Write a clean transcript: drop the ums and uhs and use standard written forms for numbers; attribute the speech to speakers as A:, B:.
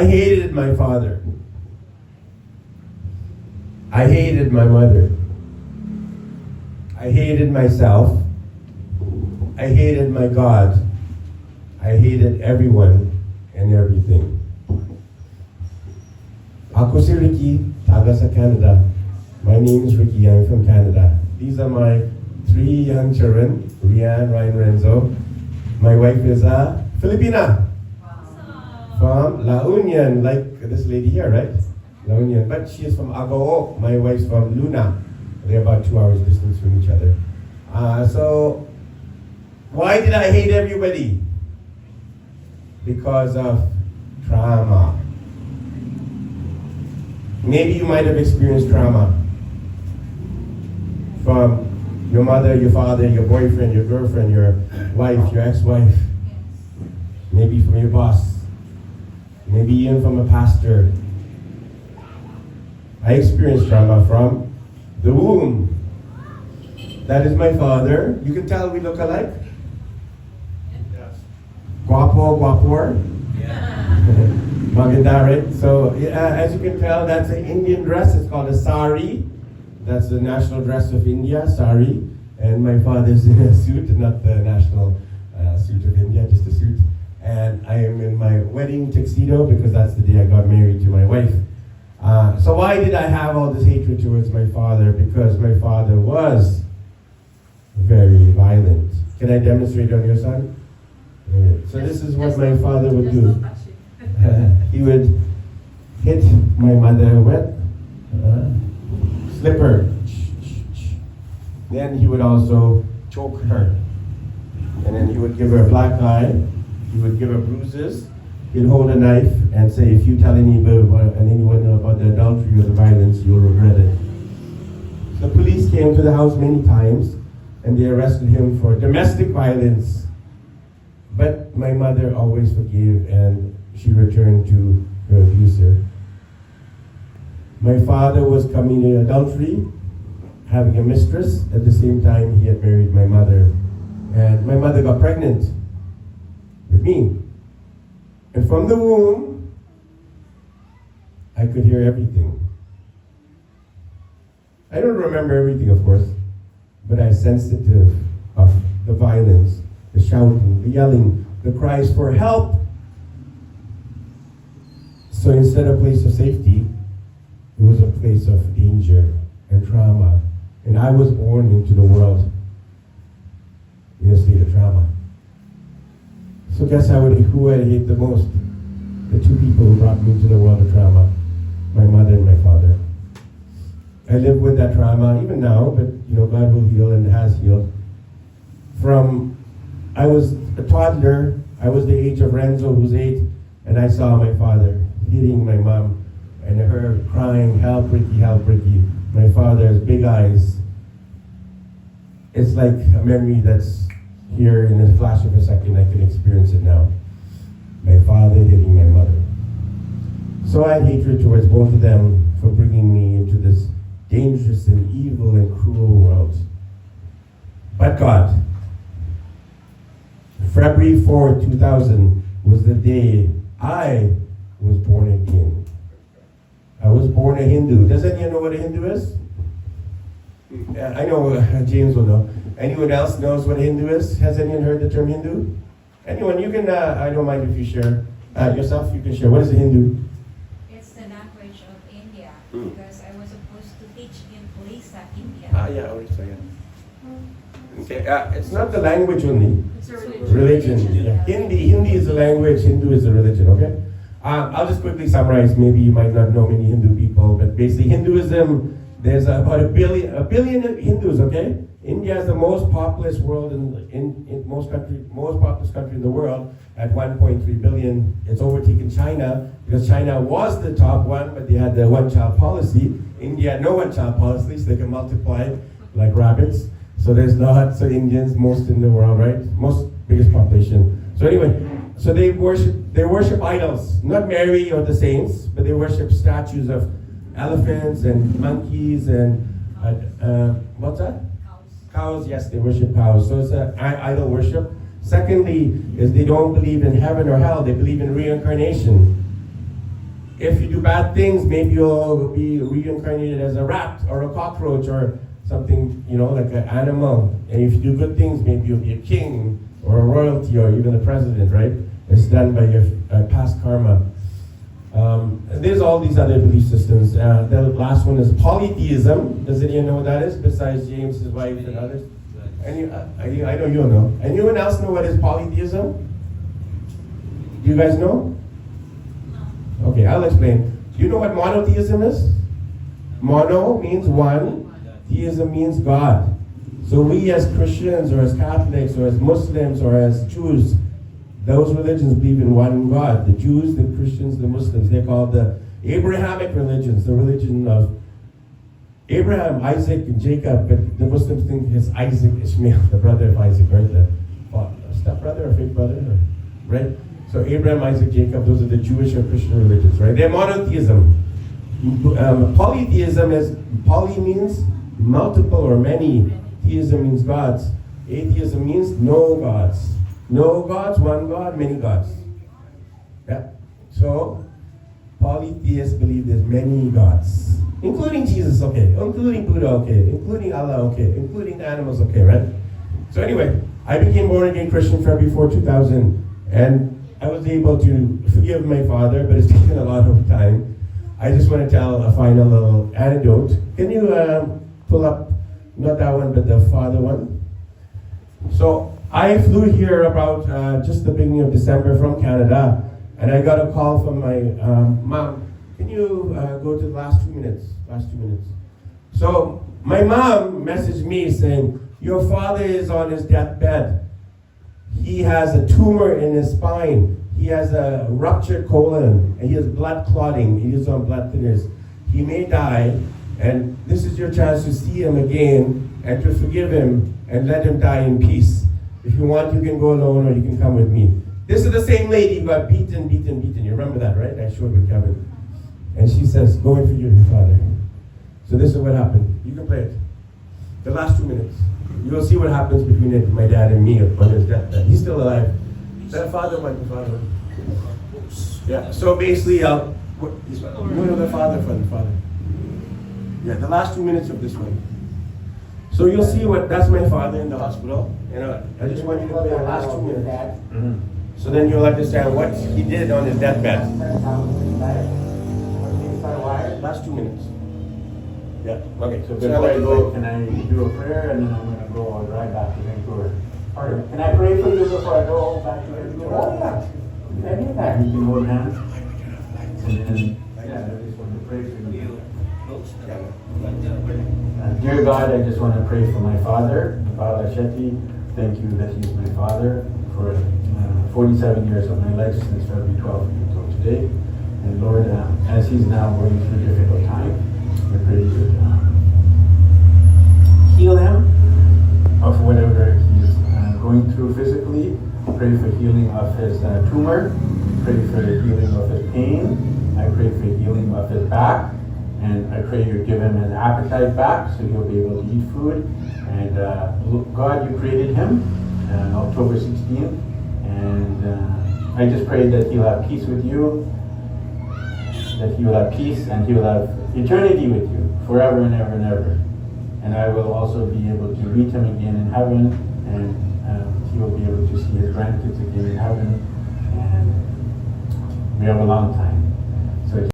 A: I hated my father. I hated my mother. I hated myself. I hated my God. I hated everyone and everything. Ako si Ricky, taga sa Canada. My name is Ricky, I'm from Canada. These are my 3 young children, Rian, Ryan, Renzo. My wife is a Filipina. From La Union, like this lady here, right? La Union, but she is from Agoo. My wife's from Luna. They're about 2 hours distance from each other. So, why did I hate everybody? Because of trauma. Maybe you might have experienced trauma from your mother, your father, your boyfriend, your girlfriend, your wife, your ex-wife. Maybe from your boss. Maybe even from a pastor. I experienced trauma from the womb. That is my father. You can tell we look alike. Yes. Guapo, guapor. Yeah. Maganda, right? So, as you can tell, that's an Indian dress. It's called a sari. That's the national dress of India, sari. And my father's in a suit, not the national suit of India, just a suit. And I am in my wedding tuxedo because that's the day I got married to my wife. So why did I have all this hatred towards my father? Because my father was very violent. Can I demonstrate on your son? So this is what my father would do. He would hit my mother with slipper. Then he would also choke her. And then he would give her a black eye. He would give her bruises. He'd hold a knife and say, if you tell anyone about the adultery or the violence, you'll regret it. The police came to the house many times and they arrested him for domestic violence. But my mother always forgave and she returned to her abuser. My father was committing adultery, having a mistress. At the same time, he had married my mother. And my mother got pregnant with me. And from the womb, I could hear everything. I don't remember everything, of course, but I sensed it of the violence, the shouting, the yelling, the cries for help. So instead of a place of safety, it was a place of danger and trauma. And I was born into the world in a state of trauma. So guess who I hate the most? The 2 people who brought me into the world of trauma. My mother and my father. I live with that trauma even now, but God will heal and has healed. I was a toddler, I was the age of Renzo, who's 8, and I saw my father hitting my mom and her crying, help Ricky. My father's big eyes. It's like a memory that's here in a flash of a second. I can experience it now. My father hitting my mother. So I had hatred towards both of them for bringing me into this dangerous and evil and cruel world. But God, February 4, 2000 was the day I was born again. I was born a Hindu. Does anyone know what a Hindu is? I know James will know. Anyone else knows what a Hindu is? Has anyone heard the term Hindu? Anyone? You can, I don't mind if you share. Yourself, you can share. What is a Hindu?
B: It's the language of India. Because I was supposed to teach in Orissa, India.
A: Yeah, Orissa, yeah. Okay, it's not the language only.
B: It's a
A: Religion. Yeah. Hindi is a language, Hindu is a religion, okay? I'll just quickly summarize. Maybe you might not know many Hindu people, but basically Hinduism, there's about a billion Hindus, okay? India is the most populous world in most populous country in the world at 1.3 billion. It's overtaken China because China was the top one, but they had the one-child policy. India had no one-child policy, so they can multiply like rabbits. So there's lots of Indians, most in the world, right? Most biggest population. So anyway, so they worship idols, not Mary or the saints, but they worship statues of elephants and monkeys and what's that? Cows, yes, they worship cows. So it's idol worship. Secondly, is they don't believe in heaven or hell. They believe in reincarnation. if you do bad things, maybe you'll be reincarnated as a rat or a cockroach or something, like an animal. And if you do good things, maybe you'll be a king or a royalty or even a president, right? It's done by your past karma. There's all these other belief systems. The last one is polytheism. Does anyone know what that is besides James, his wife, and others? I know you'll know. Anyone else know what is polytheism? Do you guys know? No. Okay, I'll explain. Do you know what monotheism is? Mono means one. Theism means God. So we as Christians or as Catholics or as Muslims or as Jews, those religions believe in one God. The Jews, the Christians, the Muslims, they're called the Abrahamic religions, the religion of Abraham, Isaac, and Jacob, but the Muslims think it's Isaac, Ishmael, the brother of Isaac, right? The stepbrother or fake brother, right? So Abraham, Isaac, Jacob, those are the Jewish or Christian religions, right? They're monotheism. Polytheism is, poly means multiple or many. Theism means gods. Atheism means no gods. No gods, one God, many gods. Yeah. So, polytheists believe there's many gods. Including Jesus, okay. Including Buddha, okay. Including Allah, okay. Including the animals, okay, right? So anyway, I became born again Christian February 4, 2000. And I was able to forgive my father, but it's taken a lot of time. I just want to tell a final little anecdote. Can you pull up, not that one, but the father one? So, I flew here about just the beginning of December from Canada, and I got a call from my mom. Can you go to the last 2 minutes? Last 2 minutes. So my mom messaged me saying, your father is on his deathbed. He has a tumor in his spine. He has a ruptured colon, and he has blood clotting. He is on blood thinners. He may die, and this is your chance to see him again and to forgive him and let him die in peace. If you want, you can go alone or you can come with me. This is the same lady who got beaten. You remember that, right? I showed with Kevin. And she says, go and forgive your father. So this is what happened. You can play it. The last 2 minutes. You will see what happens between my dad and me on his deathbed. He's still alive. The father went. Yeah, so basically, the father. Yeah, the last 2 minutes of this one. So you'll see that's my father in the hospital. I just want you to play the last 2 minutes. Mm-hmm. So then you'll understand what he did on his deathbed. Last 2 minutes. Yeah. Okay.
C: So before I go, can I do a prayer and then I'm going to go right back to Vancouver? Or can I pray for you before I go back to Vancouver?
A: Oh yeah. Anytime.
C: You can hold hands. And then, I just want to pray for you. Dear God, I just want to pray for my father, Bala Shetty. Thank you that he's my father for 47 years of my life since February 12th until today. And Lord, as he's now going through a difficult time, I pray you would heal him of whatever he's going through physically. Pray for healing of his tumor. Pray for the healing of his pain. I pray for healing of his back. And I pray you give him an appetite back so he'll be able to eat food. And God, you created him on October 16th. And I just pray that he'll have peace with you, that he will have peace and he will have eternity with you forever and ever and ever. And I will also be able to meet him again in heaven, and he will be able to see his grandkids again in heaven. And we have a long time.